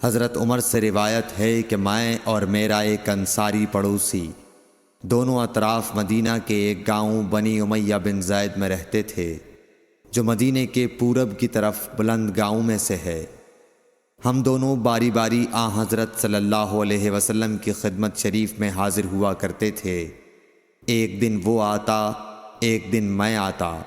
حضرت عمر سے روایت ہے کہ میں اور میرا ایک انصاری پڑوسی دونوں اطراف مدینہ کے ایک گاؤں بنی امیہ بن زید میں رہتے تھے، جو مدینے کے پورب کی طرف بلند گاؤں میں سے ہے۔ ہم دونوں باری باری حضرت صلی اللہ علیہ وسلم کی خدمت شریف میں حاضر ہوا کرتے تھے۔ ایک دن وہ آتا، ایک دن میں آتا۔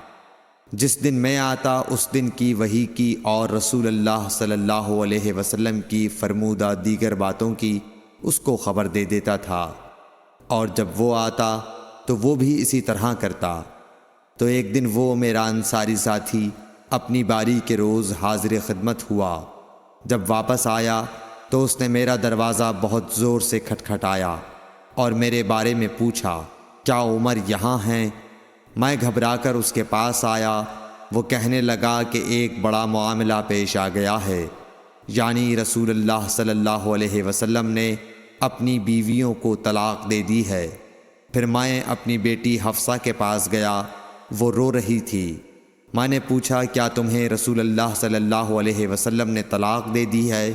جس دن میں آتا اس دن کی وحی کی اور رسول اللہ صلی اللہ علیہ وسلم کی فرمودہ دیگر باتوں کی اس کو خبر دے دیتا تھا، اور جب وہ آتا تو وہ بھی اسی طرح کرتا۔ تو ایک دن وہ میرا انصاری ساتھی اپنی باری کے روز حاضر خدمت ہوا۔ جب واپس آیا تو اس نے میرا دروازہ بہت زور سے کھٹکھٹایا اور میرے بارے میں پوچھا، کیا عمر یہاں ہیں؟ میں گھبرا کر اس کے پاس آیا۔ وہ کہنے لگا کہ ایک بڑا معاملہ پیش آ گیا ہے، یعنی رسول اللہ صلی اللہ علیہ وسلم نے اپنی بیویوں کو طلاق دے دی ہے۔ پھر میں اپنی بیٹی حفصہ کے پاس گیا، وہ رو رہی تھی۔ میں نے پوچھا، کیا تمہیں رسول اللہ صلی اللہ علیہ وسلم نے طلاق دے دی ہے؟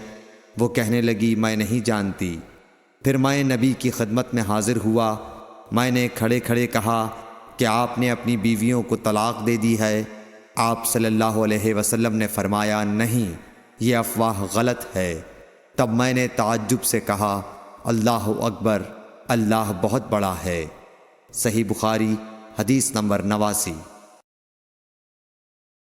وہ کہنے لگی، میں نہیں جانتی۔ پھر میں نبی کی خدمت میں حاضر ہوا۔ میں نے کھڑے کھڑے کہا کہ آپ نے اپنی بیویوں کو طلاق دے دی ہے؟ آپ صلی اللہ علیہ وسلم نے فرمایا، نہیں، یہ افواہ غلط ہے۔ تب میں نے تعجب سے کہا، اللہ اکبر، اللہ بہت بڑا ہے۔ صحیح بخاری، حدیث نمبر 89۔